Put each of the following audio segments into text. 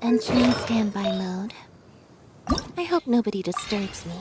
Entering standby mode. I hope nobody disturbs me.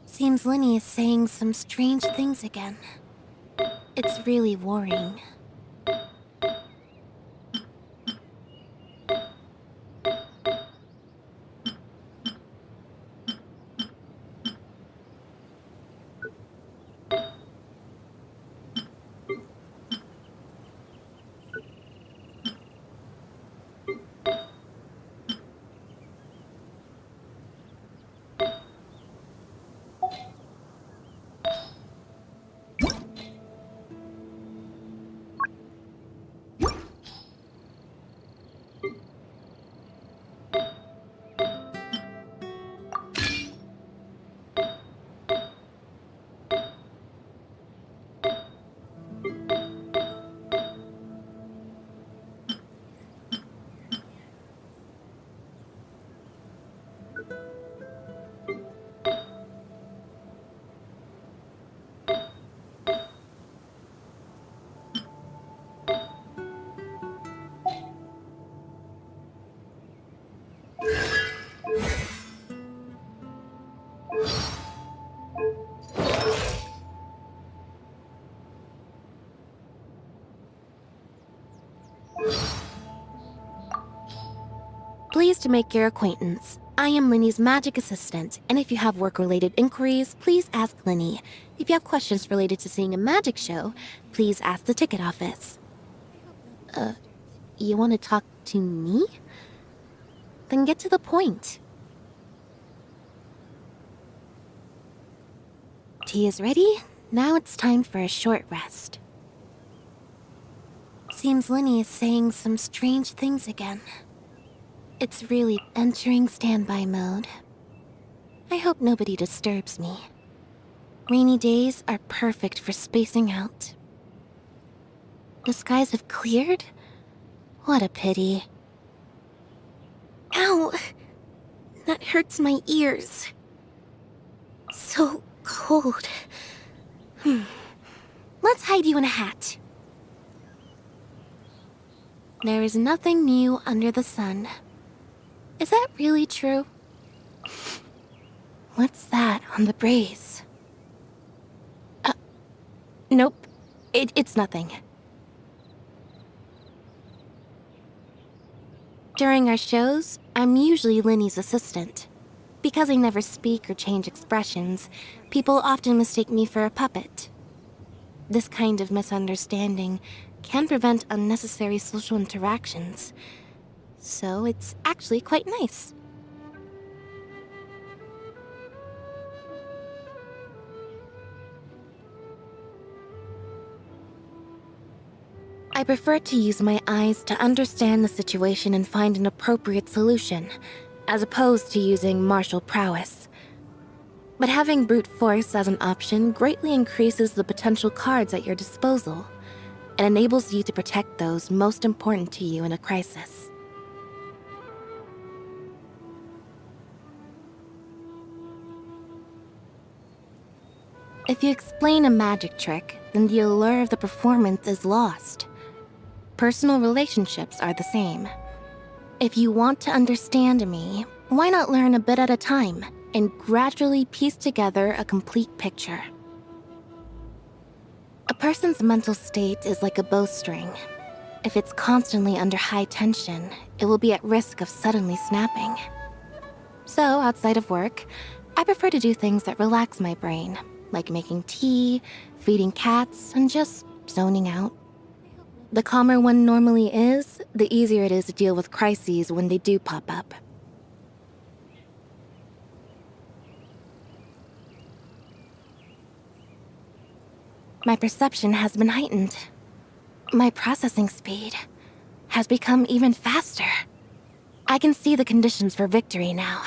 Seems Linny is saying some strange things again. It's really worrying. Pleased to make your acquaintance. I am Linny's magic assistant, and if you have work-related inquiries, please ask Linny. If you have questions related to seeing a magic show, please ask the ticket office. You want to talk to me? Then get to the point. Tea is ready. Now it's time for a short rest. Seems Linny is saying some strange things again. It's really entering standby mode. I hope nobody disturbs me. Rainy days are perfect for spacing out. The skies have cleared? What a pity. Ow! That hurts my ears. So cold. Let's hide you in a hat. There is nothing new under the sun. Is that really true? What's that on the brace? Nope. It's nothing. During our shows, I'm usually Linny's assistant. Because I never speak or change expressions, people often mistake me for a puppet. This kind of misunderstanding can prevent unnecessary social interactions. So it's actually quite nice. I prefer to use my eyes to understand the situation and find an appropriate solution, as opposed to using martial prowess. But having brute force as an option greatly increases the potential cards at your disposal, and enables you to protect those most important to you in a crisis. If you explain a magic trick, then the allure of the performance is lost. Personal relationships are the same. If you want to understand me, why not learn a bit at a time and gradually piece together a complete picture? A person's mental state is like a bowstring. If it's constantly under high tension, it will be at risk of suddenly snapping. So, outside of work, I prefer to do things that relax my brain, like making tea, feeding cats, and just zoning out. The calmer one normally is, the easier it is to deal with crises when they do pop up. my perception has been heightened. My processing speed has become even faster. I can see the conditions for victory now.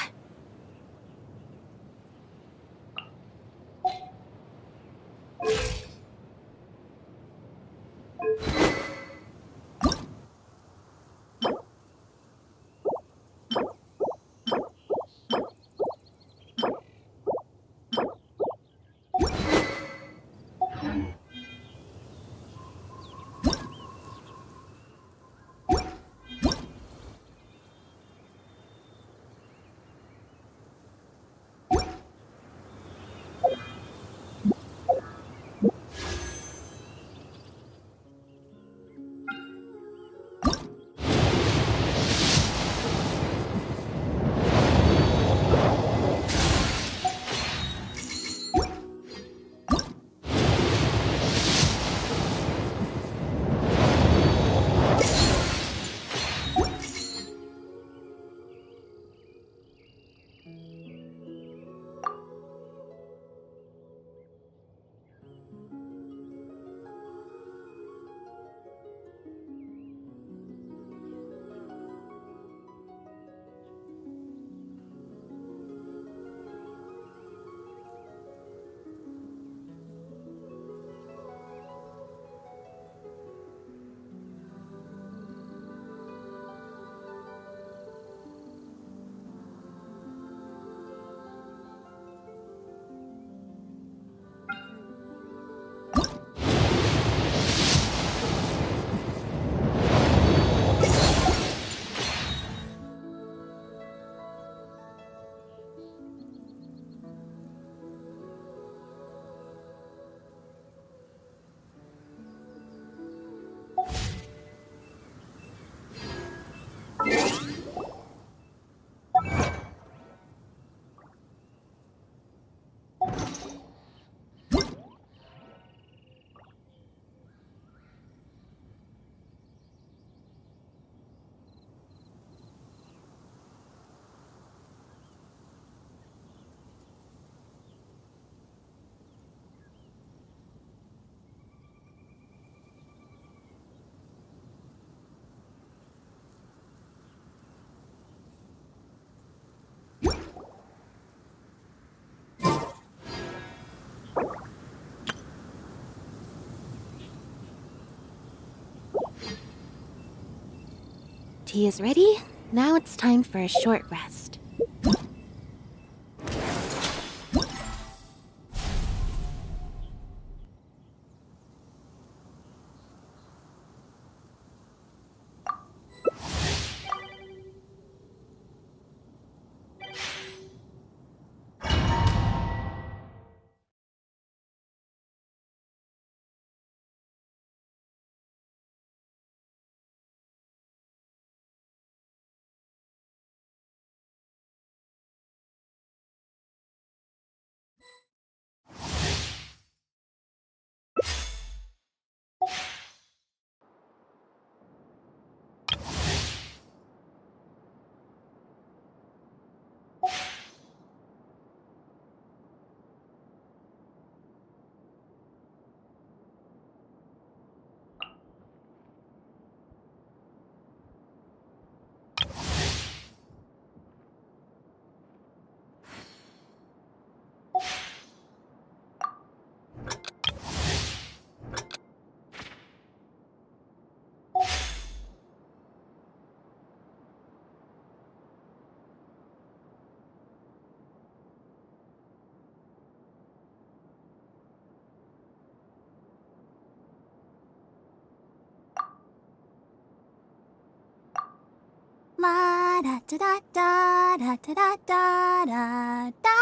Tea is ready. Now it's time for a short rest. La da da da da da da da da da.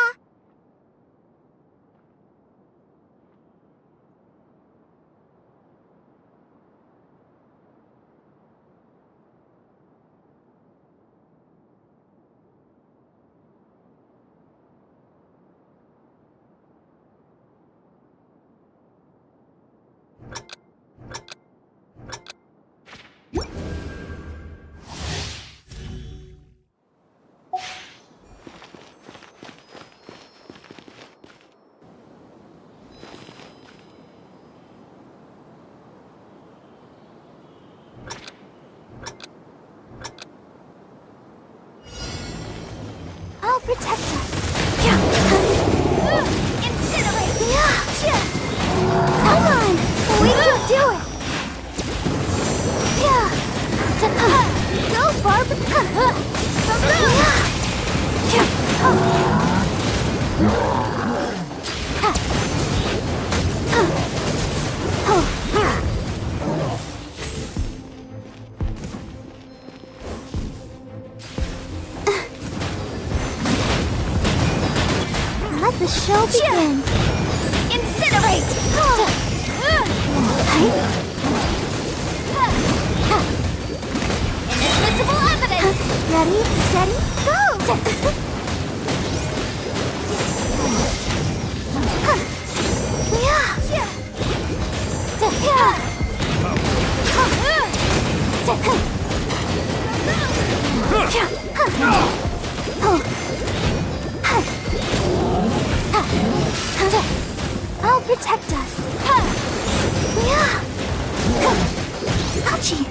Let the show begin. Incinerate! Inadmissible evidence! Ready, steady, go! I'll protect us. Ouchie.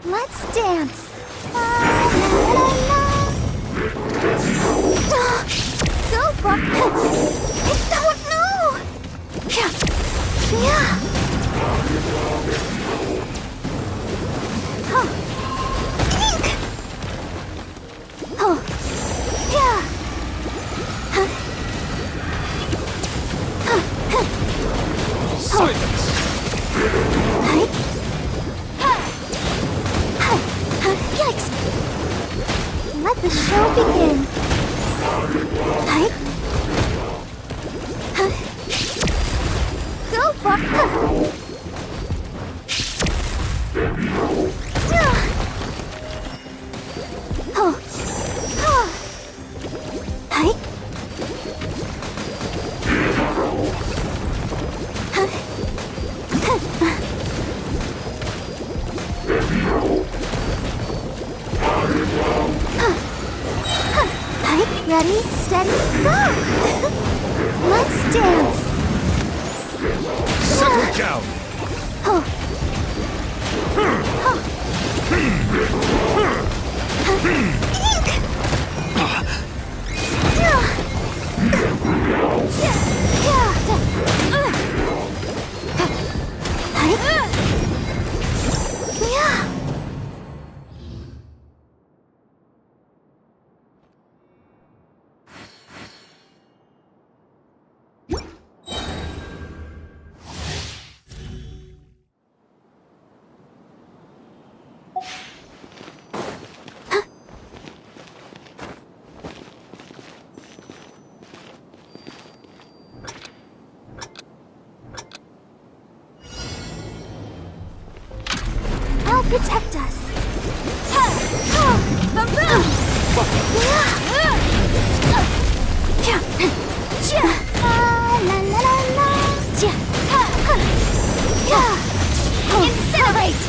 Let's dance. Go for it. I don't know. Ink. Silence! Yikes! Let the show begin. Go for Ready, steady, go! Let's dance! Settle down! I'll protect us. Incinerate!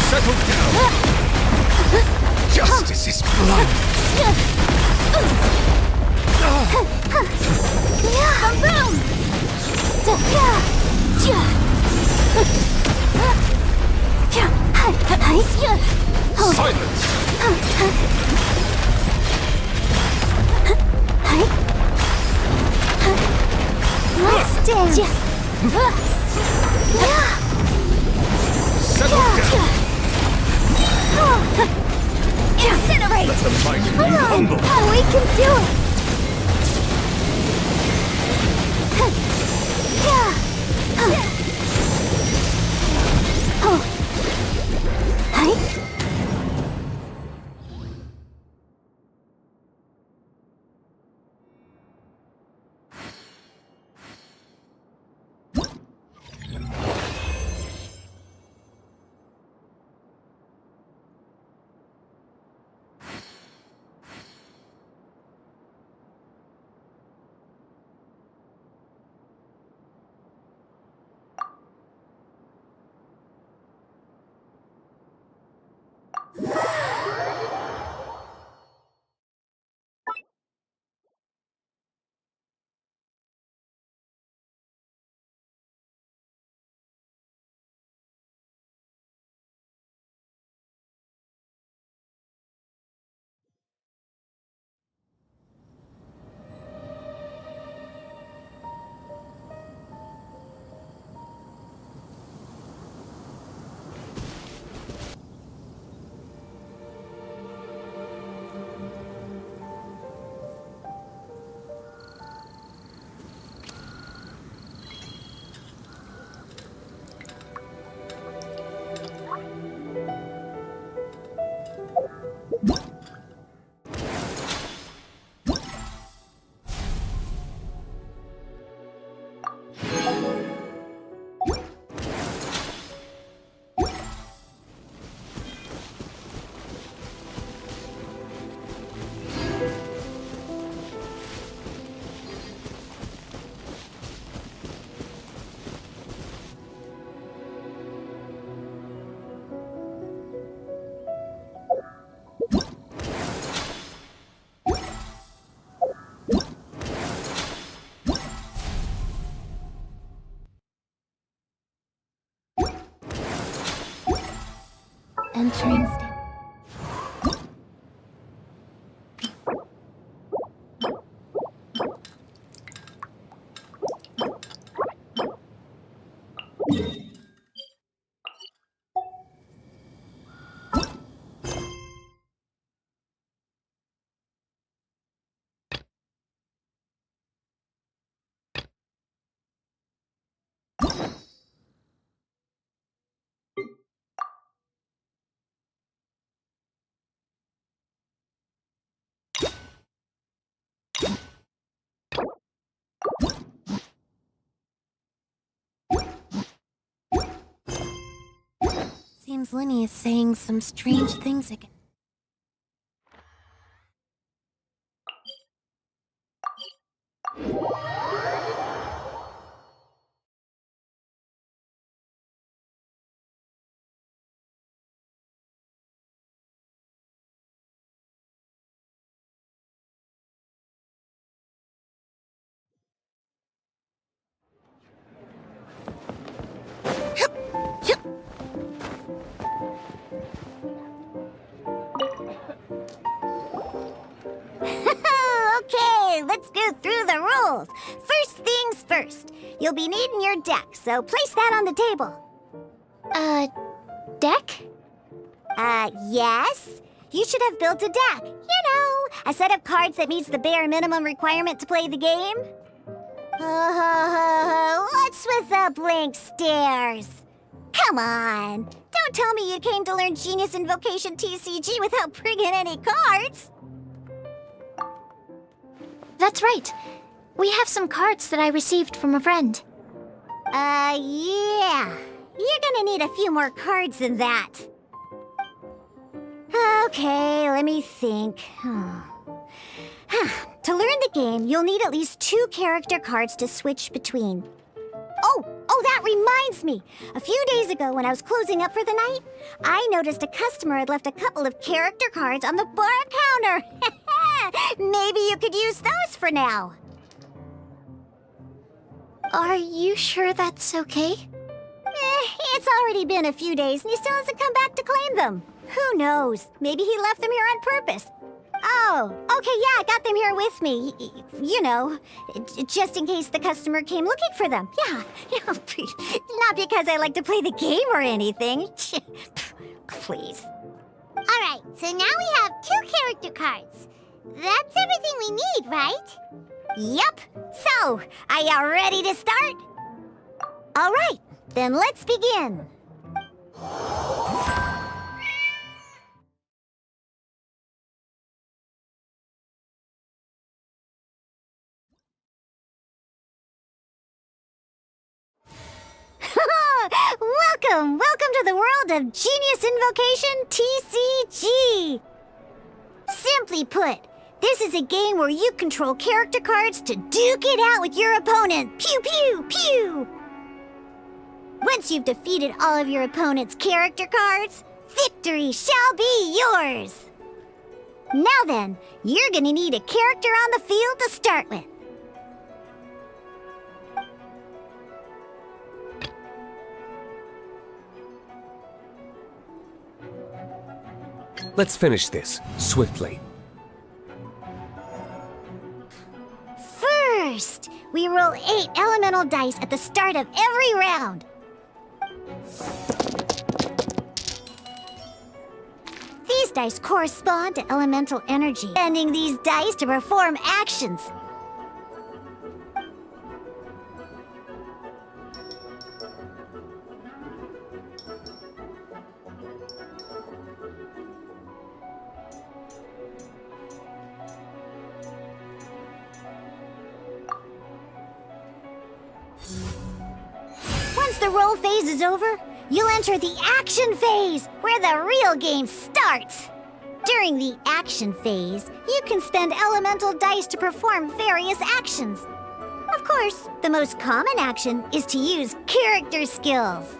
Settle down! Justice is blind! Silence! Let's dance. Settle down! Incinerate! Incinerate! Let the mighty be Come on! humble. Oh, we can do it! Hi. Entering state. Seems Linny is saying some strange things again. Okay, let's go through the rules. First things first. You'll be needing your deck, so place that on the table. Deck? Yes. You should have built a deck. You know, a set of cards that meets the bare minimum requirement to play the game. What's with the blank stares? Come on. Don't tell me you came to learn Genius Invocation TCG without bringing any cards. That's right. We have some cards that I received from a friend. Yeah. You're gonna need a few more cards than that. Okay, let me think. To learn the game, you'll need at least 2 character cards to switch between. Oh, that reminds me. A few days ago, when I was closing up for the night, I noticed a customer had left a couple of character cards on the bar counter. Maybe you could use those for now. Are you sure that's okay? It's already been a few days and he still hasn't come back to claim them. Who knows? Maybe he left them here on purpose. Oh, okay, yeah, I got them here with me. You know, just in case the customer came looking for them. Yeah, not because I like to play the game or anything. Please. Alright, so now we have 2 character cards. That's everything we need, right? Yup. So, are you ready to start? Alright, then let's begin. Welcome to the world of Genius Invocation TCG! Simply put, this is a game where you control character cards to duke it out with your opponent. Pew pew pew! Once you've defeated all of your opponent's character cards, victory shall be yours! Now then, you're gonna need a character on the field to start with. Let's finish this swiftly. First, we roll 8 elemental dice at the start of every round. These dice correspond to elemental energy, spending these dice to perform actions. Once the roll phase is over, you'll enter the action phase, where the real game starts. During the action phase, you can spend elemental dice to perform various actions. Of course, the most common action is to use character skills.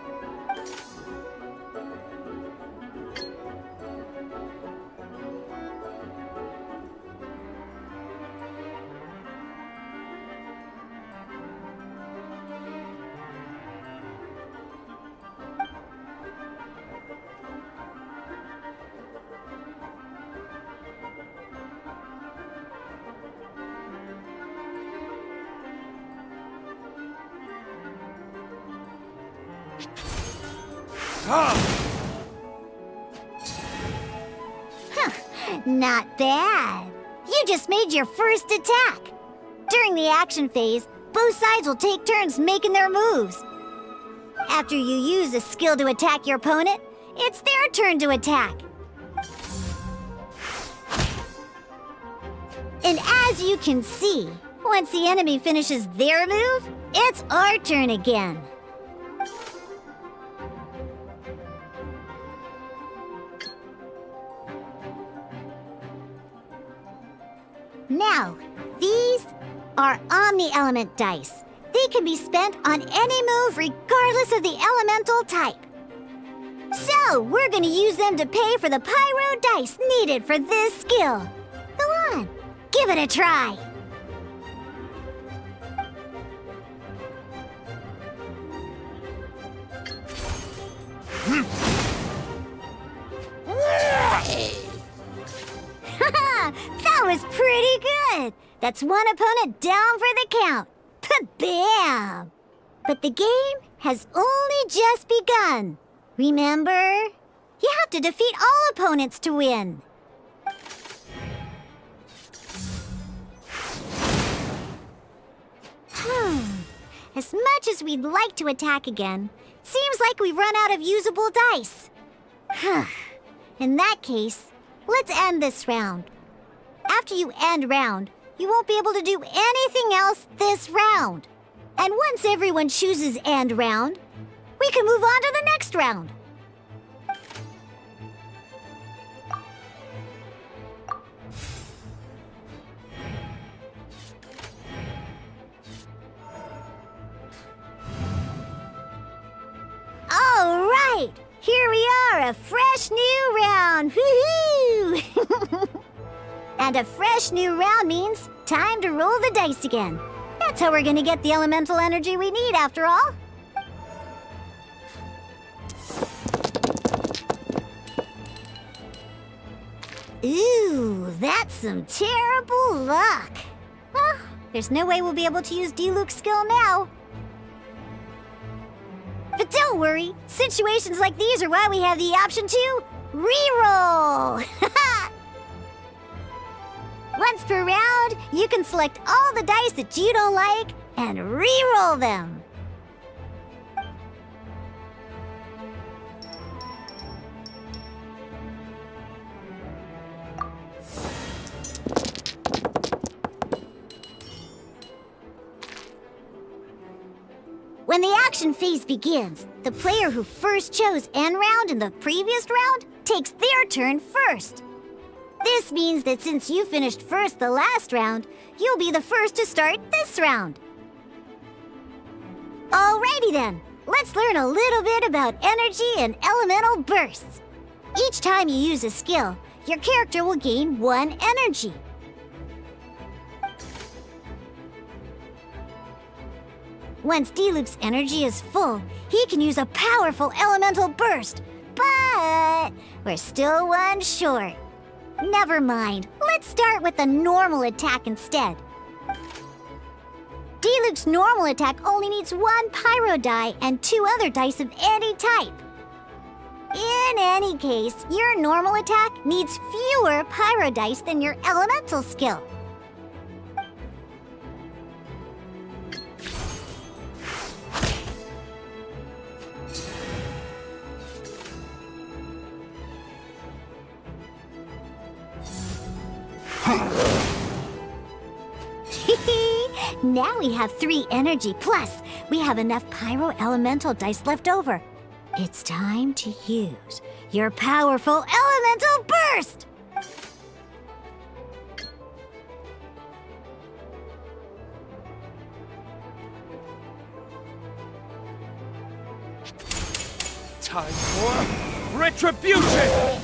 Not bad. You just made your first attack. During the action phase, both sides will take turns making their moves. After you use a skill to attack your opponent, it's their turn to attack. And as you can see, once the enemy finishes their move, it's our turn again. Now, these are Omni-Element dice. They can be spent on any move regardless of the elemental type. So, we're gonna use them to pay for the pyro dice needed for this skill. Go on, give it a try. That was pretty good! That's one opponent down for the count. Bam! But the game has only just begun. Remember? You have to defeat all opponents to win. As much as we'd like to attack again, seems like we've run out of usable dice. In that case, let's end this round. After you end round, you won't be able to do anything else this round. And once everyone chooses end round, we can move on to the next round. All right, here we are, a fresh new round. Woohoo! And a fresh new round means time to roll the dice again. That's how we're gonna get the elemental energy we need, after all. Ooh, that's some terrible luck. Well, there's no way we'll be able to use Diluc's skill now. But don't worry, situations like these are why we have the option to reroll! Once per round, you can select all the dice that you don't like and re-roll them. When the action phase begins, the player who first chose end round in the previous round takes their turn first. This means that since you finished first the last round, you'll be the first to start this round. Alrighty then, let's learn a little bit about energy and elemental bursts. Each time you use a skill, your character will gain 1 energy. Once Diluc's energy is full, he can use a powerful elemental burst, but we're still 1 short. Never mind, let's start with the normal attack instead. Diluc's normal attack only needs 1 pyro die and 2 other dice of any type. In any case, your normal attack needs fewer pyro dice than your elemental skill. Now we have 3 energy, plus we have enough pyro elemental dice left over. It's time to use your powerful elemental burst! Time for retribution!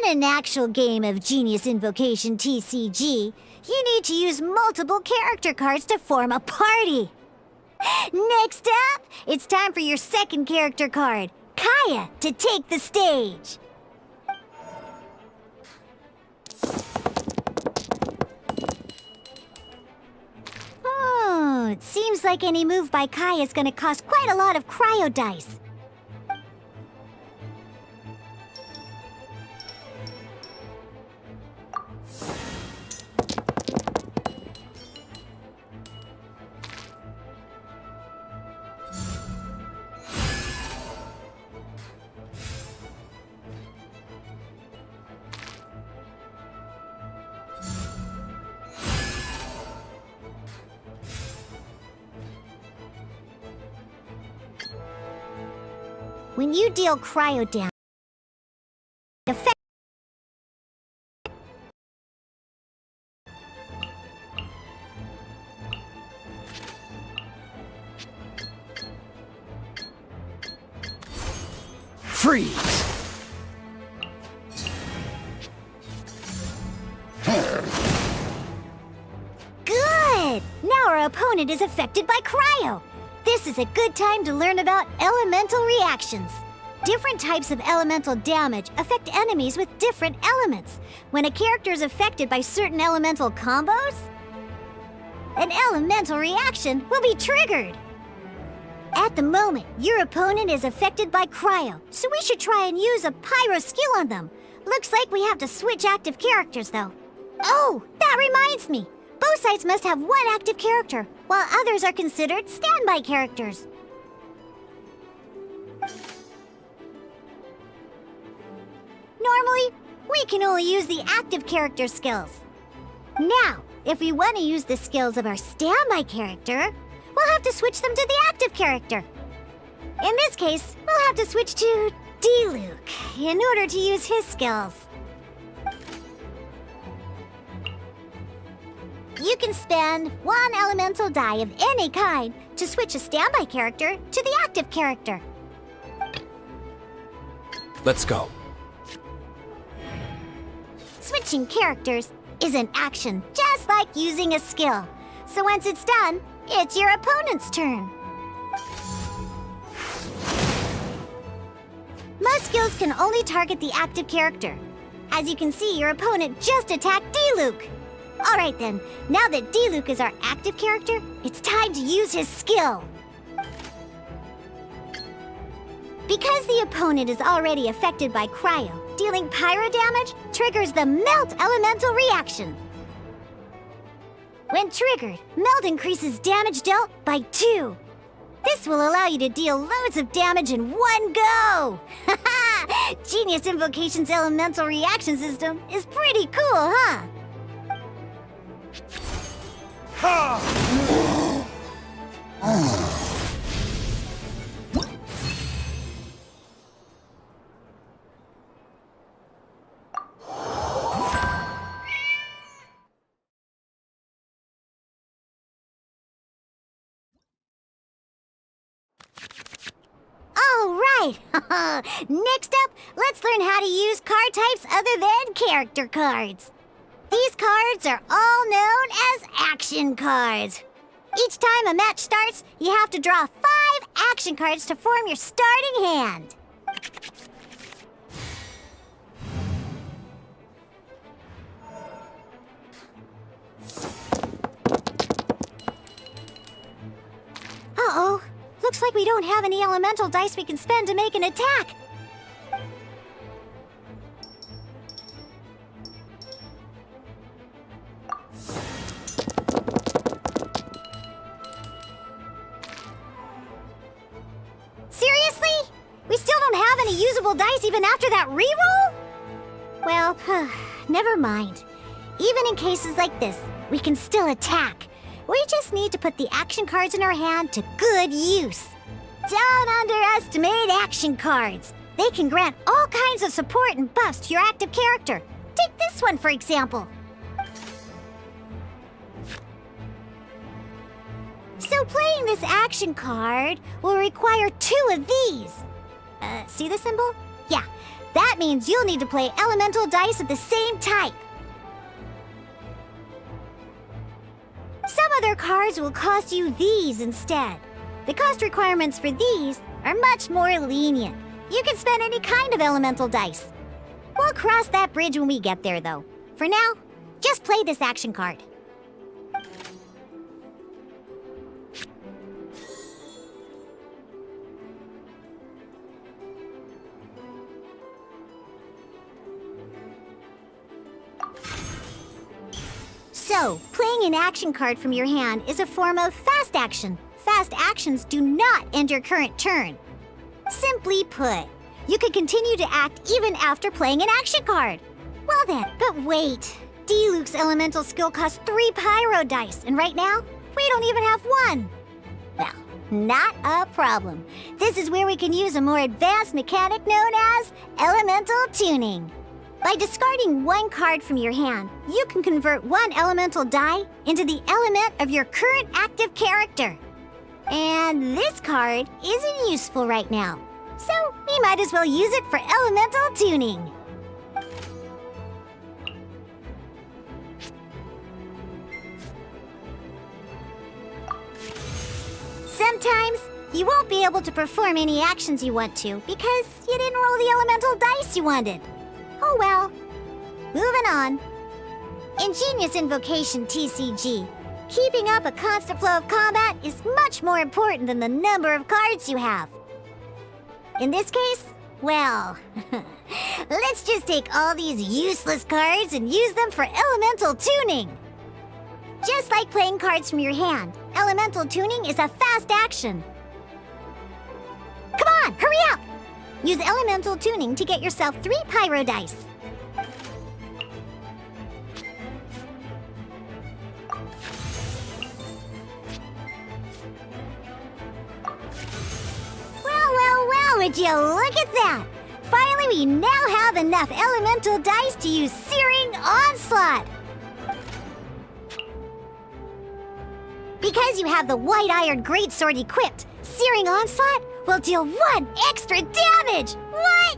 In an actual game of Genius Invocation TCG, you need to use multiple character cards to form a party. Next up, it's time for your second character card, Kaya, to take the stage. Oh, it seems like any move by Kaya is going to cost quite a lot of cryo dice. When you deal cryo damage, effect Freeze! Good! Now our opponent is affected by cryo. This is a good time to learn about elemental reactions. Different types of elemental damage affect enemies with different elements. When a character is affected by certain elemental combos, an elemental reaction will be triggered. At the moment, your opponent is affected by cryo, so we should try and use a pyro skill on them. Looks like we have to switch active characters, though. Oh, that reminds me. Both sides must have 1 active character, while others are considered standby characters. Normally, we can only use the active character skills. Now, if we want to use the skills of our standby character, we'll have to switch them to the active character. In this case, we'll have to switch to Diluc in order to use his skills. You can spend 1 elemental die of any kind to switch a standby character to the active character. Let's go. Switching characters is an action just like using a skill. So once it's done, it's your opponent's turn. These skills can only target the active character. As you can see, your opponent just attacked D-Luke. Alright then, now that D-Luke is our active character, it's time to use his skill. Because the opponent is already affected by cryo, dealing pyro damage triggers the Melt Elemental reaction. When triggered, Melt increases damage dealt by 2. This will allow you to deal loads of damage in one go! Haha! Genius Invocation's elemental reaction system is pretty cool, huh? All right! Next up, let's learn how to use card types other than character cards. These cards are all known as action cards. Each time a match starts, you have to draw 5 action cards to form your starting hand. Uh-oh. Looks like we don't have any elemental dice we can spend to make an attack. Seriously? We still don't have any usable dice even after that reroll? Well, never mind. Even in cases like this, we can still attack. We just need to put the action cards in our hand to good use. Don't underestimate action cards. They can grant all kinds of support and buffs to your active character. Take this one, for example. So playing this action card will require 2 of these. See the symbol? Yeah, that means you'll need to play elemental dice of the same type. Some other cards will cost you these instead. The cost requirements for these are much more lenient. You can spend any kind of elemental dice. We'll cross that bridge when we get there, though. For now, just play this action card. So, playing an action card from your hand is a form of fast action. Fast actions do not end your current turn. Simply put, you can continue to act even after playing an action card. Well then, but wait. D-Luke's elemental skill costs 3 pyro dice, and right now, we don't even have 1. Well, not a problem. This is where we can use a more advanced mechanic known as elemental tuning. By discarding 1 card from your hand, you can convert 1 elemental die into the element of your current active character. And this card isn't useful right now, so we might as well use it for elemental tuning. Sometimes, you won't be able to perform any actions you want to because you didn't roll the elemental dice you wanted. Oh well. Moving on. In Genius Invocation TCG, keeping up a constant flow of combat is much more important than the number of cards you have. In this case, well, let's just take all these useless cards and use them for elemental tuning. Just like playing cards from your hand, elemental tuning is a fast action. Come on, hurry up! Use elemental tuning to get yourself 3 pyro dice. Well, would you look at that? Finally, we now have enough elemental dice to use Searing Onslaught. Because you have the White Iron Greatsword equipped, Searing Onslaught will deal 1 extra damage! What?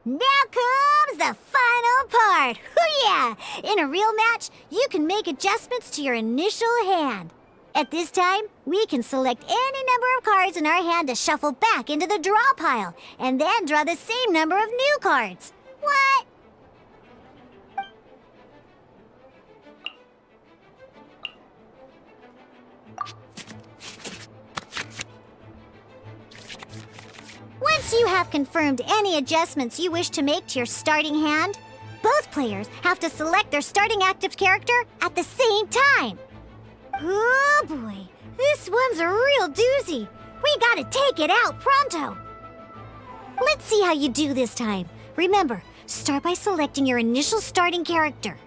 Now comes the final part! Hoo-yeah! In a real match, you can make adjustments to your initial hand. At this time, we can select any number of cards in our hand to shuffle back into the draw pile, and then draw the same number of new cards. What? Once you have confirmed any adjustments you wish to make to your starting hand, both players have to select their starting active character at the same time. Oh boy, this one's a real doozy. We gotta take it out pronto. Let's see how you do this time. Remember, start by selecting your initial starting character.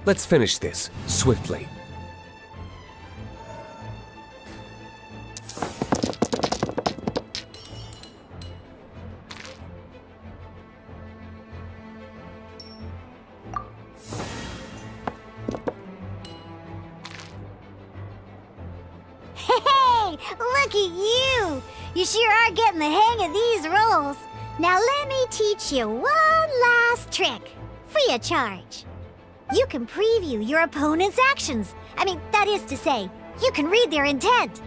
Let's finish this swiftly. Hey, look at you! You sure are getting the hang of these rolls. Now let me teach you one last trick, free of charge. You can preview your opponent's actions. That is to say, you can read their intent.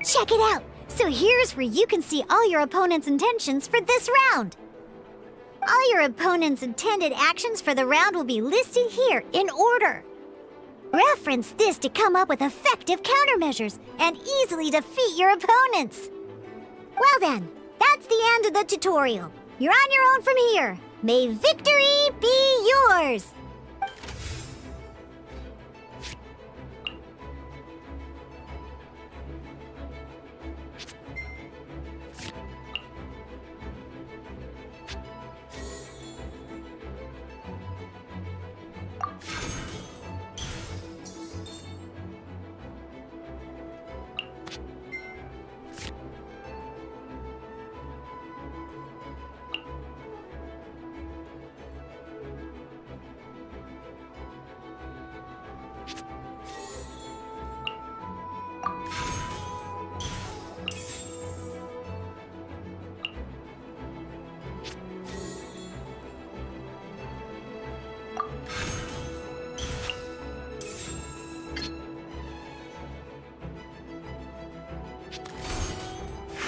Check it out. So here's where you can see all your opponent's intentions for this round. All your opponent's intended actions for the round will be listed here in order. Reference this to come up with effective countermeasures and easily defeat your opponents. Well then, that's the end of the tutorial. You're on your own from here. May victory be yours!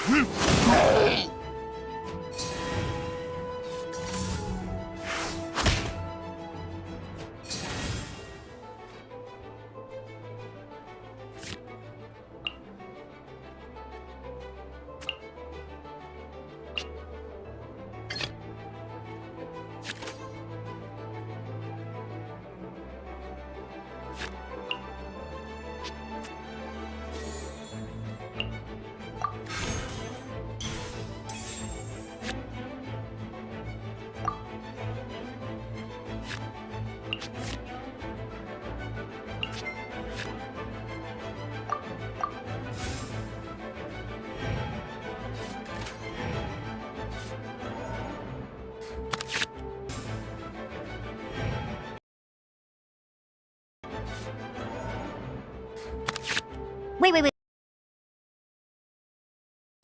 Wait.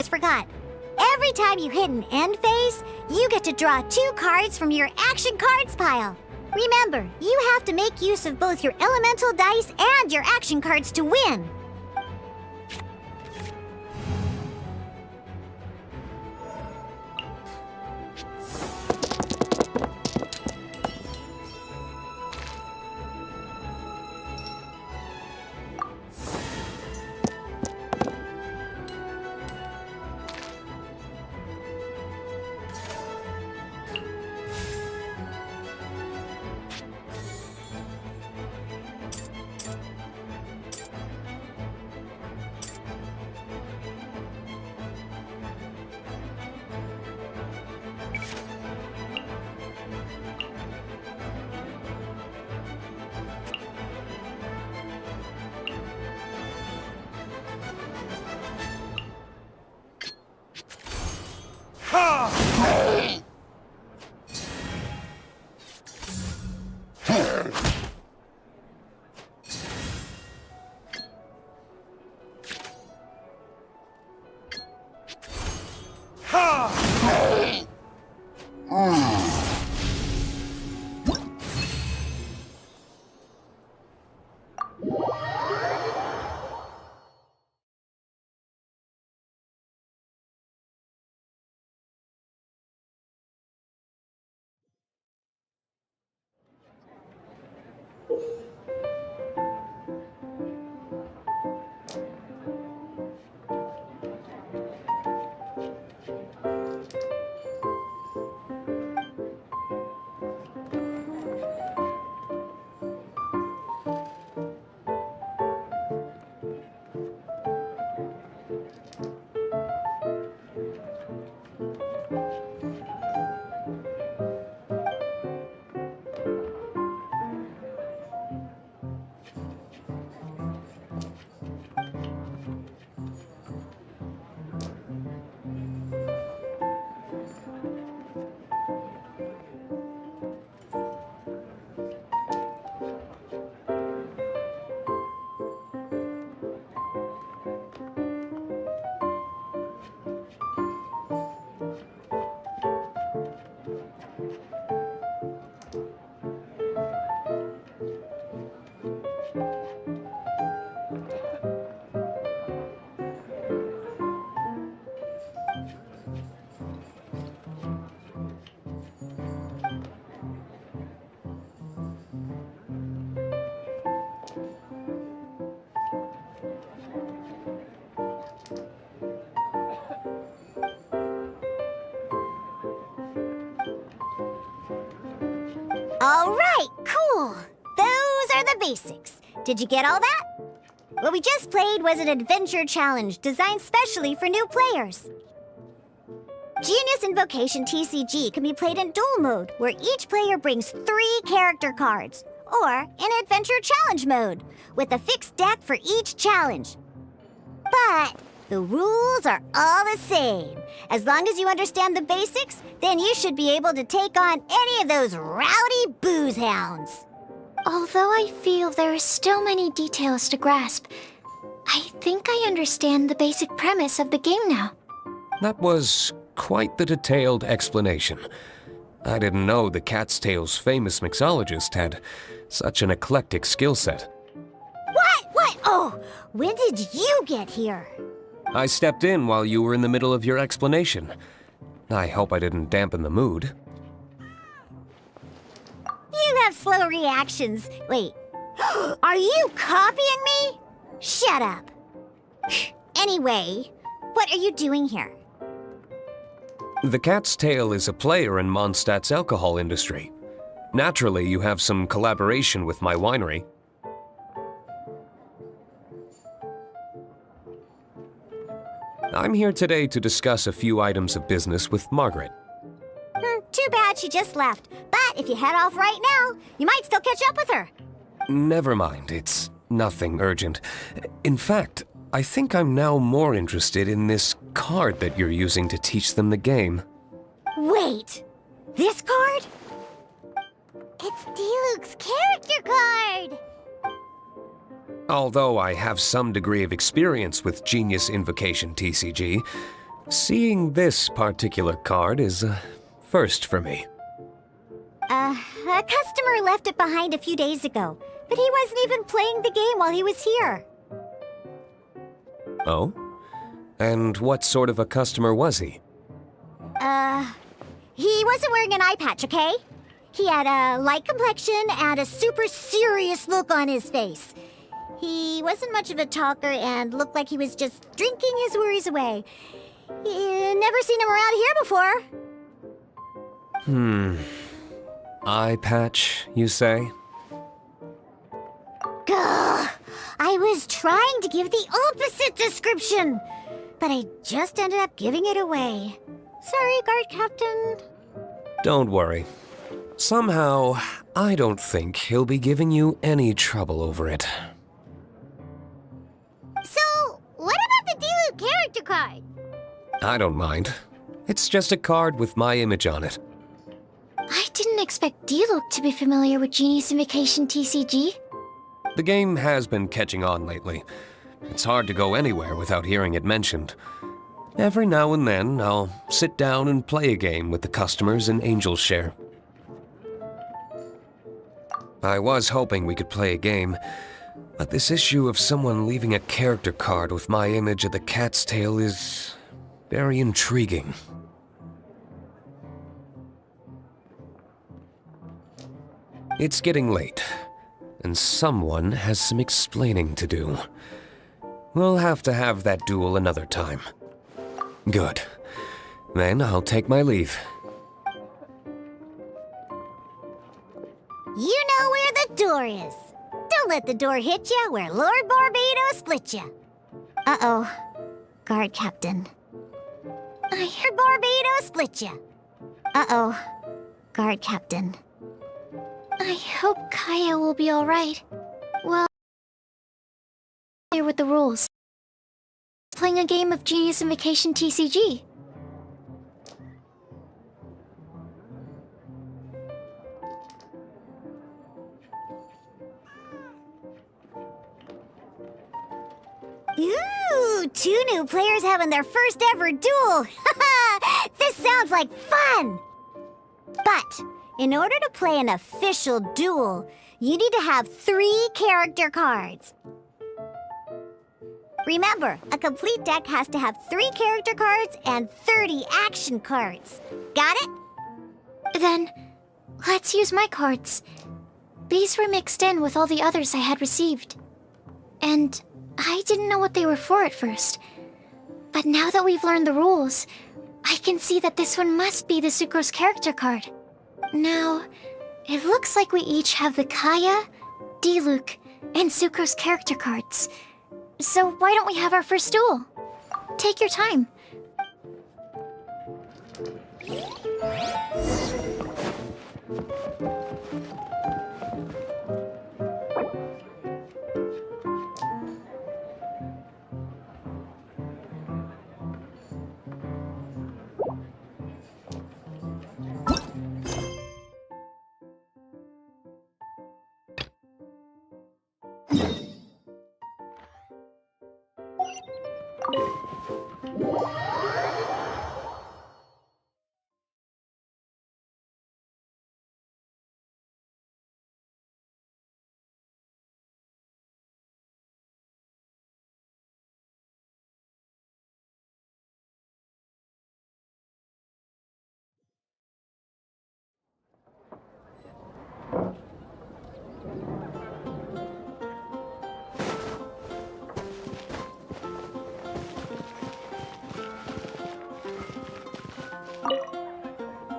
I forgot. Every time you hit an end phase, you get to draw 2 cards from your action cards pile. Remember, you have to make use of both your elemental dice and your action cards to win. All right, cool. Those are the basics. Did you get all that? What we just played was an adventure challenge designed specially for new players. Genius Invocation TCG can be played in duel mode, where each player brings 3 character cards, or in adventure challenge mode, with a fixed deck for each challenge. But the rules are all the same. As long as you understand the basics, then you should be able to take on any of those rowdy booze hounds. Although I feel there are still many details to grasp, I think I understand the basic premise of the game now. That was quite the detailed explanation. I didn't know the Cat's Tail's famous mixologist had such an eclectic skill set. What? Oh, when did you get here? I stepped in while you were in the middle of your explanation. I hope I didn't dampen the mood. You have slow reactions. Wait, are you copying me? Shut up. Anyway, what are you doing here? The Cat's Tail is a player in Mondstadt's alcohol industry. Naturally, you have some collaboration with my winery. I'm here today to discuss a few items of business with Margaret. Too bad she just left. But if you head off right now, you might still catch up with her. Never mind, it's nothing urgent. In fact, I think I'm now more interested in this card that you're using to teach them the game. Wait, this card? It's Diluc's character card! Although I have some degree of experience with Genius Invocation TCG, seeing this particular card is a first for me. A customer left it behind a few days ago, but he wasn't even playing the game while he was here. Oh? And what sort of a customer was he? He wasn't wearing an eye patch, okay? He had a light complexion and a super serious look on his face. He wasn't much of a talker and looked like he was just drinking his worries away. Never seen him around here before. Eye patch, you say? Gah! I was trying to give the opposite description, but I just ended up giving it away. Sorry, guard captain. Don't worry. Somehow, I don't think he'll be giving you any trouble over it. So, what about the Diluc character card? I don't mind. It's just a card with my image on it. I didn't expect Diluc to be familiar with Genius Invocation TCG. The game has been catching on lately. It's hard to go anywhere without hearing it mentioned. Every now and then, I'll sit down and play a game with the customers in Angel's Share. I was hoping we could play a game, but this issue of someone leaving a character card with my image of the Cat's Tail is very intriguing. It's getting late, and someone has some explaining to do. We'll have to have that duel another time. Good. Then I'll take my leave. You know where the door is. Don't let the door hit ya where Lord Barbados split ya. Uh-oh. Guard captain. I heard Barbados split ya. Uh-oh. Guard captain. I hope Kaya will be alright. Well, here with the rules. Playing a game of Genius Invocation TCG. Ooh, 2 new players having their first ever duel. This sounds like fun! But in order to play an official duel, you need to have 3 character cards. Remember, a complete deck has to have 3 character cards and 30 action cards. Got it? Then, let's use my cards. These were mixed in with all the others I had received. And I didn't know what they were for at first. But now that we've learned the rules, I can see that this one must be the Sucrose character card. Now, It looks like we each have the Kaya, Diluc, and Zuko's character cards. So why don't we have our first duel? Take your time.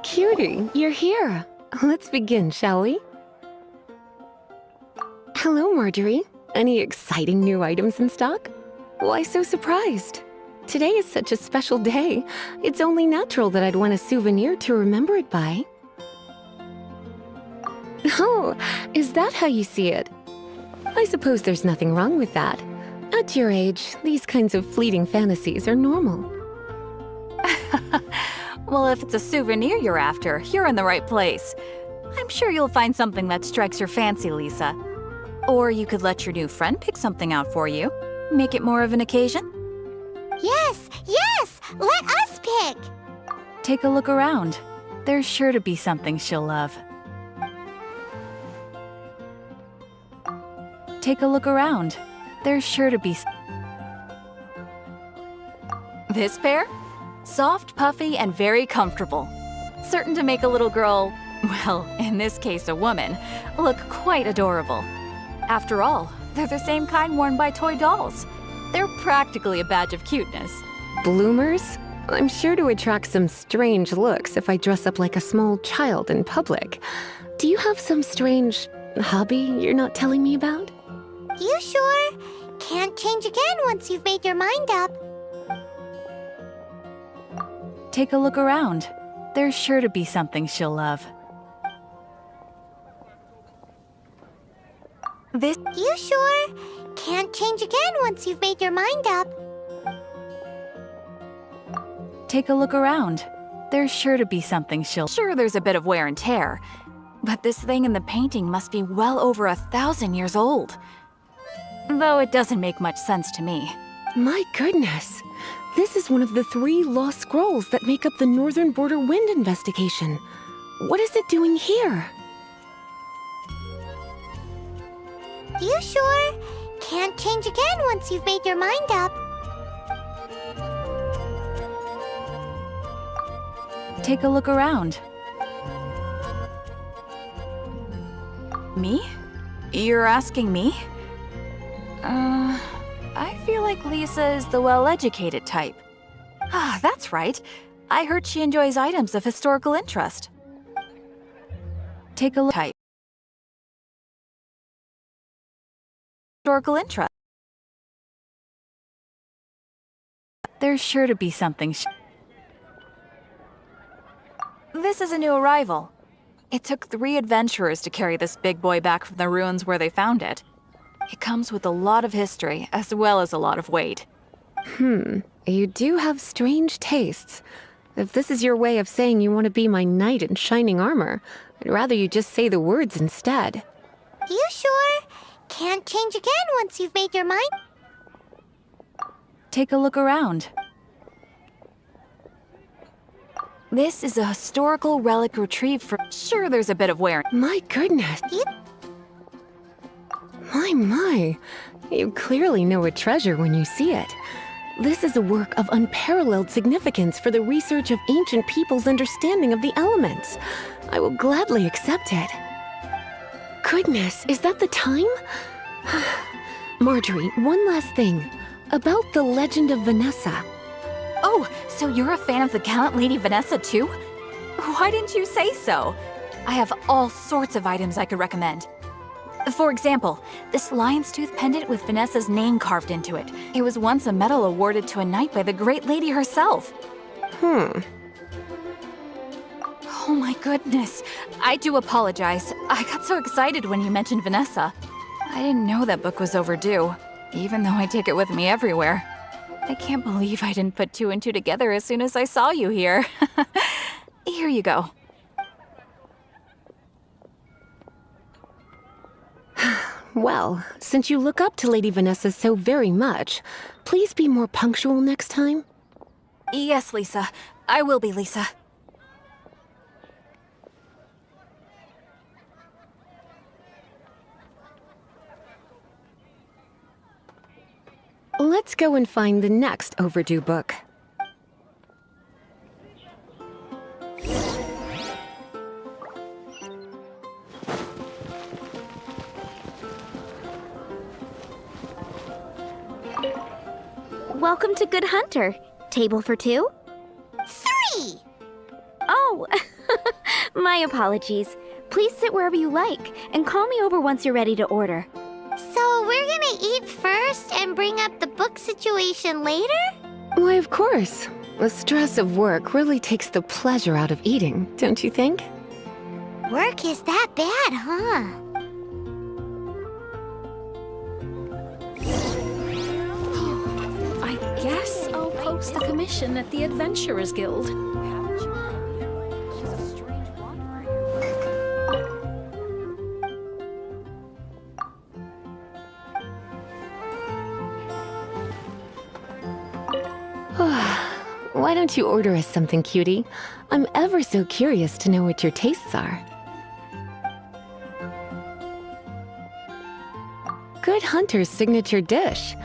Cutie, you're here. Let's begin, shall we? Hello, Marjorie. Any exciting new items in stock? Why so surprised? Today is such a special day. It's only natural that I'd want a souvenir to remember it by. Oh, is that how you see it? I suppose there's nothing wrong with that. At your age, these kinds of fleeting fantasies are normal. Well, if it's a souvenir you're after, you're in the right place. I'm sure you'll find something that strikes your fancy, Lisa. Or you could let your new friend pick something out for you. Make it more of an occasion. Yes, yes! Let us pick! Take a look around. There's sure to be something she'll love. Take a look around. There's sure to be... This pair? Soft, puffy, and very comfortable. Certain to make a little girl, well, in this case a woman, look quite adorable. After all, they're the same kind worn by toy dolls. They're practically a badge of cuteness. Bloomers? I'm sure to attract some strange looks if I dress up like a small child in public. Do you have some strange hobby you're not telling me about? You sure? Can't change again once you've made your mind up. Take a look around. There's sure to be something she'll love. This... You sure? Can't change again once you've made your mind up. Take a look around. There's sure to be something she'll... Sure, there's a bit of wear and tear. But this thing in the painting must be well over 1,000 years old. Though it doesn't make much sense to me. My goodness. This is one of the 3 lost scrolls that make up the Northern Border Wind investigation. What is it doing here? You sure? Can't change again once you've made your mind up. Take a look around. Me? You're asking me? I feel like Lisa is the well-educated type. Ah, that's right. I heard she enjoys items of historical interest. Take a look. Type. Historical interest. There's sure to be something. This is a new arrival. It took 3 adventurers to carry this big boy back from the ruins where they found it. It comes with a lot of history, as well as a lot of weight. You do have strange tastes. If this is your way of saying you want to be my knight in shining armor, I'd rather you just say the words instead. You sure? Can't change again once you've made your mind. Take a look around. This is a historical relic retrieved from... Sure, there's a bit of wear. My goodness. My. You clearly know a treasure when you see it. This is a work of unparalleled significance for the research of ancient people's understanding of the elements. I will gladly accept it. Goodness, is that the time? Marjorie, one last thing. About the legend of Vanessa. Oh, so you're a fan of the gallant Lady Vanessa too? Why didn't you say so? I have all sorts of items I could recommend. For example, this lion's tooth pendant with Vanessa's name carved into it. It was once a medal awarded to a knight by the great lady herself. Oh my goodness. I do apologize. I got so excited when you mentioned Vanessa. I didn't know that book was overdue, even though I take it with me everywhere. I can't believe I didn't put two and two together as soon as I saw you here. Here you go. Well, since you look up to Lady Vanessa so very much, please be more punctual next time. Yes, Lisa. I will be, Lisa. Let's go and find the next overdue book. Welcome to Good Hunter. Table for two? 3! Oh, my apologies. Please sit wherever you like, and call me over once you're ready to order. So we're gonna eat first and bring up the book situation later? Why, of course. The stress of work really takes the pleasure out of eating, don't you think? Work is that bad, huh? I guess I'll post the commission at the Adventurers Guild. Why don't you order us something, cutie? I'm ever so curious to know what your tastes are. Good Hunter's signature dish.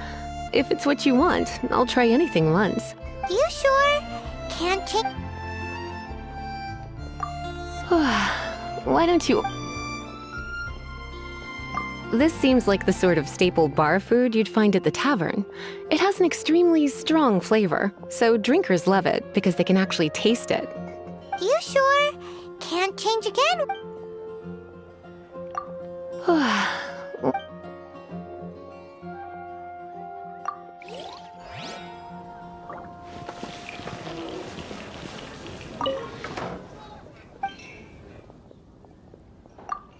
If it's what you want, I'll try anything once. You sure? Can't change. Why don't you... This seems like the sort of staple bar food you'd find at the tavern. It has an extremely strong flavor, so drinkers love it because they can actually taste it. You sure? Can't change again?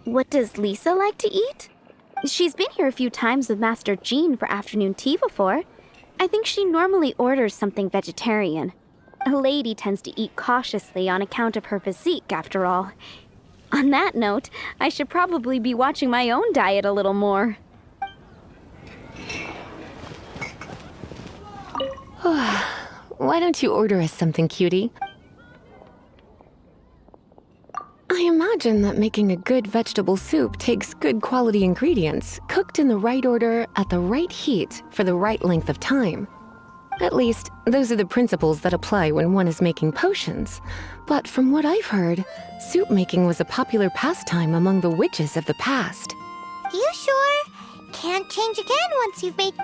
What does Lisa like to eat? She's been here a few times with Master Jean for afternoon tea before. I think she normally orders something vegetarian. A lady tends to eat cautiously on account of her physique, after all. On that note, I should probably be watching my own diet a little more. Why don't you order us something, cutie? I imagine that making a good vegetable soup takes good quality ingredients, cooked in the right order, at the right heat, for the right length of time. At least, those are the principles that apply when one is making potions. But from what I've heard, soup making was a popular pastime among the witches of the past. You sure? Can't change again once you've made...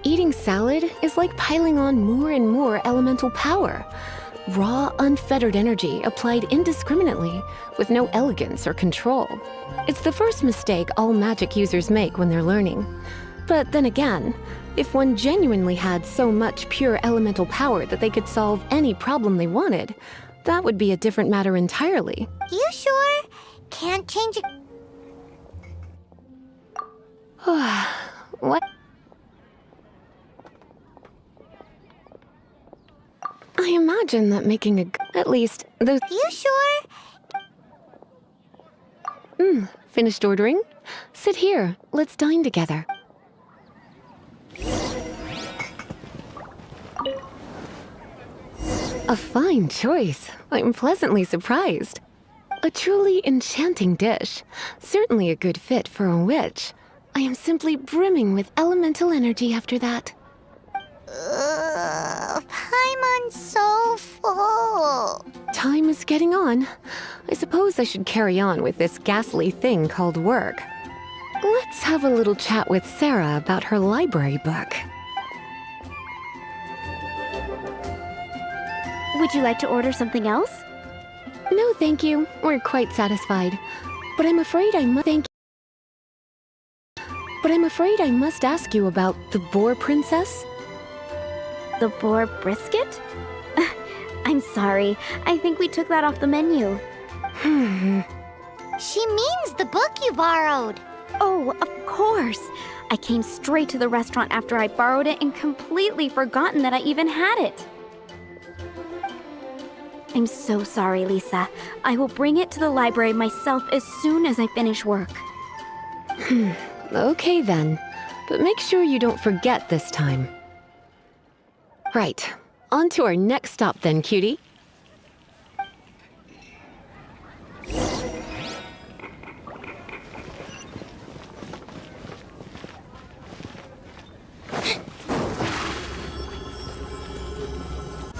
Eating salad is like piling on more and more elemental power. Raw, unfettered energy applied indiscriminately, with no elegance or control. It's the first mistake all magic users make when they're learning. But then again, if one genuinely had so much pure elemental power that they could solve any problem they wanted, that would be a different matter entirely. You sure? Can't change... What? I imagine that making at least those... You sure? Finished ordering? Sit here. Let's dine together. A fine choice. I'm pleasantly surprised. A truly enchanting dish. Certainly a good fit for a witch. I am simply brimming with elemental energy after that. Paimon's so full. Time is getting on. I suppose I should carry on with this ghastly thing called work. Let's have a little chat with Sarah about her library book. Would you like to order something else? No, thank you. We're quite satisfied. But I'm afraid I must ask you about the boar princess. The boar brisket? I'm sorry. I think we took that off the menu. She means the book you borrowed. Oh, of course. I came straight to the restaurant after I borrowed it and completely forgotten that I even had it. I'm so sorry, Lisa. I will bring it to the library myself as soon as I finish work. Okay then. But make sure you don't forget this time. Right. On to our next stop then, cutie.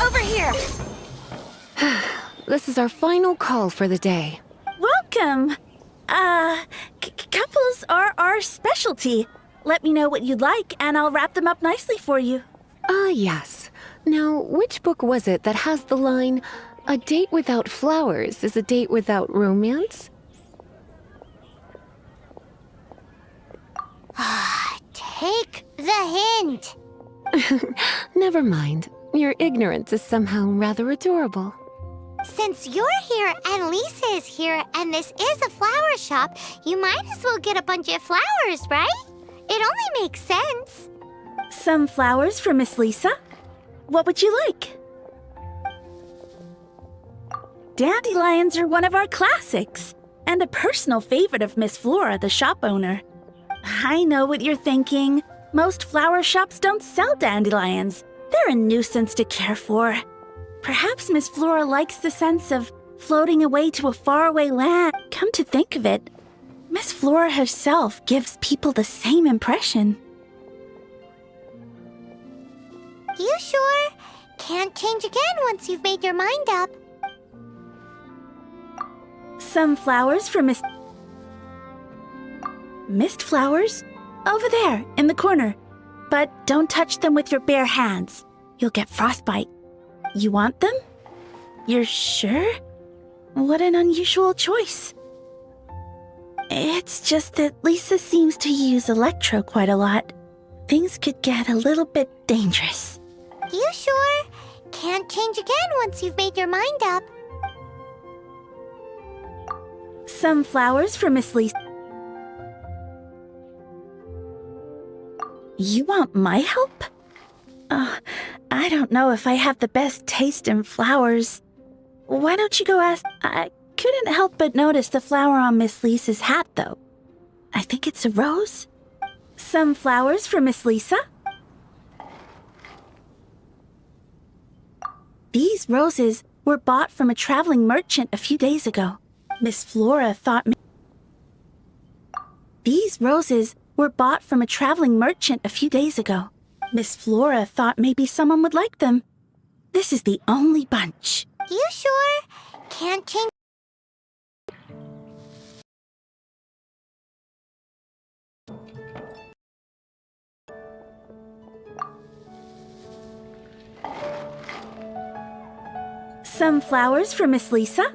Over here! This is our final call for the day. Welcome! Couples are our specialty. Let me know what you'd like, and I'll wrap them up nicely for you. Ah, yes. Now, which book was it that has the line, "A date without flowers is a date without romance"? Take the hint. Never mind. Your ignorance is somehow rather adorable. Since you're here and Lisa is here and this is a flower shop, you might as well get a bunch of flowers, right? It only makes sense. Some flowers for Miss Lisa? What would you like? Dandelions are one of our classics, and a personal favorite of Miss Flora, the shop owner. I know what you're thinking. Most flower shops don't sell dandelions. They're a nuisance to care for. Perhaps Miss Flora likes the sense of floating away to a faraway land. Come to think of it, Miss Flora herself gives people the same impression. You sure? Can't change again once you've made your mind up. Some flowers for Mist flowers? Over there, in the corner. But don't touch them with your bare hands. You'll get frostbite. You want them? You're sure? What an unusual choice. It's just that Lisa seems to use Electro quite a lot. Things could get a little bit dangerous. You sure? Can't change again once you've made your mind up. Some flowers for Miss Lisa. You want my help? I don't know if I have the best taste in flowers. Why don't you go ask? I couldn't help but notice the flower on Miss Lisa's hat, though. I think it's a rose. Some flowers for Miss Lisa? These roses were bought from a traveling merchant a few days ago. Miss Flora thought... These roses were bought from a traveling merchant a few days ago. Miss Flora thought maybe someone would like them. This is the only bunch. You sure? Can't change. Some flowers for Miss Lisa?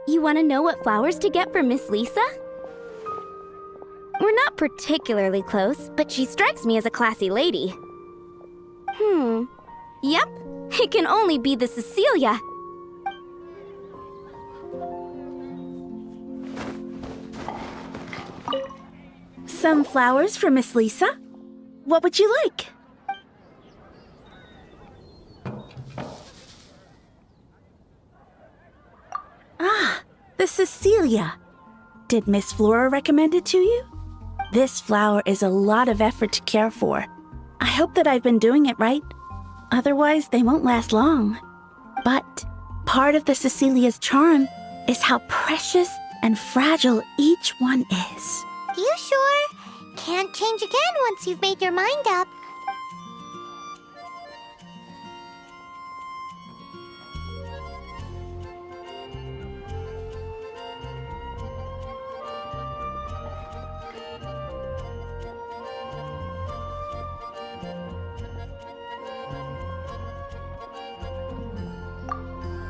You want to know what flowers to get for Miss Lisa? We're not particularly close, but she strikes me as a classy lady. Yep, it can only be the Cecilia. Some flowers for Miss Lisa? What would you like? Ah, the Cecilia. Did Miss Flora recommend it to you? This flower is a lot of effort to care for. I hope that I've been doing it right. Otherwise, they won't last long. But part of the Cecilia's charm is how precious and fragile each one is. You sure? Can't change again once you've made your mind up.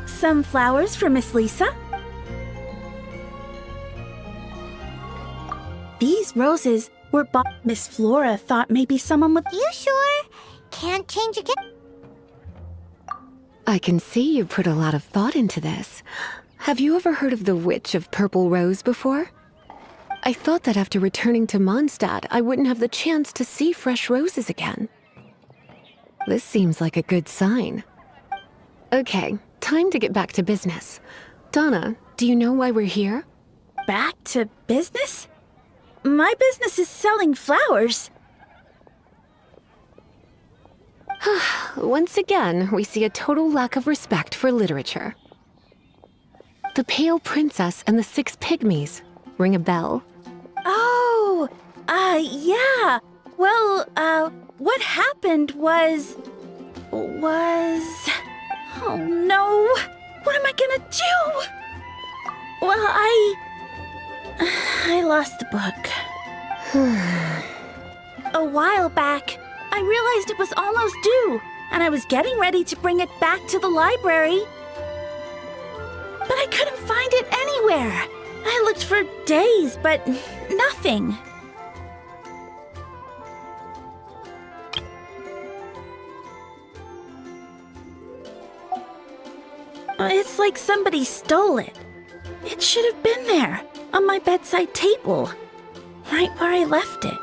Some flowers for Miss Lisa? These roses were bought. Miss Flora thought maybe someone would. You sure? Can't change again. I can see you put a lot of thought into this. Have you ever heard of the Witch of Purple Rose before? I thought that after returning to Mondstadt, I wouldn't have the chance to see fresh roses again. This seems like a good sign. Okay, time to get back to business. Donna, do you know why we're here? Back to business? My business is selling flowers. Once again, we see a total lack of respect for literature. The Pale Princess and the Six Pygmies. Ring a bell? Oh, yeah. Well, what happened was... Oh no! What am I gonna do? Well, I lost the book. A while back, I realized it was almost due, and I was getting ready to bring it back to the library. But I couldn't find it anywhere. I looked for days, but nothing. It's like somebody stole it. It should have been there, on my bedside table, right where I left it.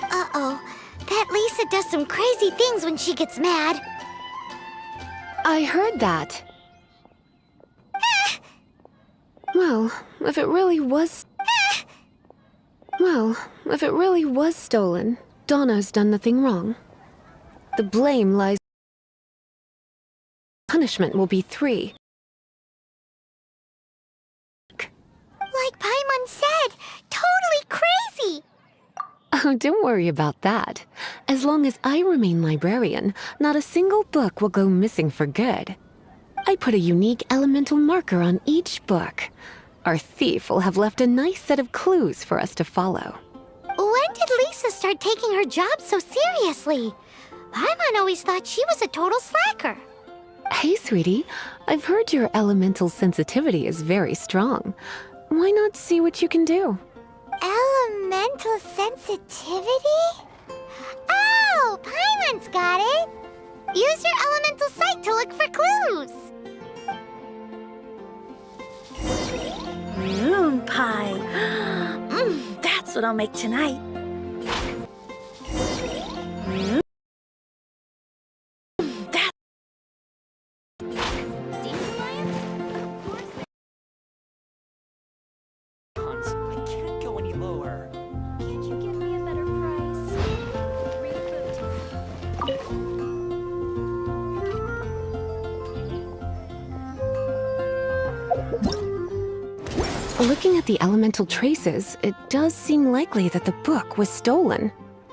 Uh-oh. That Lisa does some crazy things when she gets mad. I heard that. Well, if it really was... stolen, Donna's done nothing wron. The blame lies... Punishment will be 3. Like Paimon said, totally crazy. Oh, don't worry about that. As long as I remain librarian, not a single book will go missing for good. I put a unique elemental marker on each book. Our thief will have left a nice set of clues for us to follow. When did Lisa start taking her job so seriously? Paimon always thought she was a total slacker. Hey, sweetie. I've heard your elemental sensitivity is very strong. Why not see what you can do? Elemental sensitivity? Oh, Paimon's got it. Use your elemental sight to look for clues. Moon pie. That's what I'll make tonight. Looking at the elemental traces, it does seem likely that the book was stolen.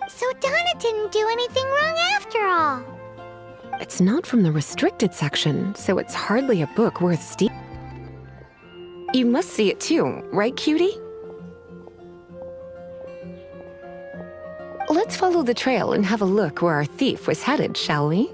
So Donna didn't do anything wrong after all. It's not from the restricted section, so it's hardly a book worth stealing. You must see it too, right, cutie? Let's follow the trail and have a look where our thief was headed, shall we?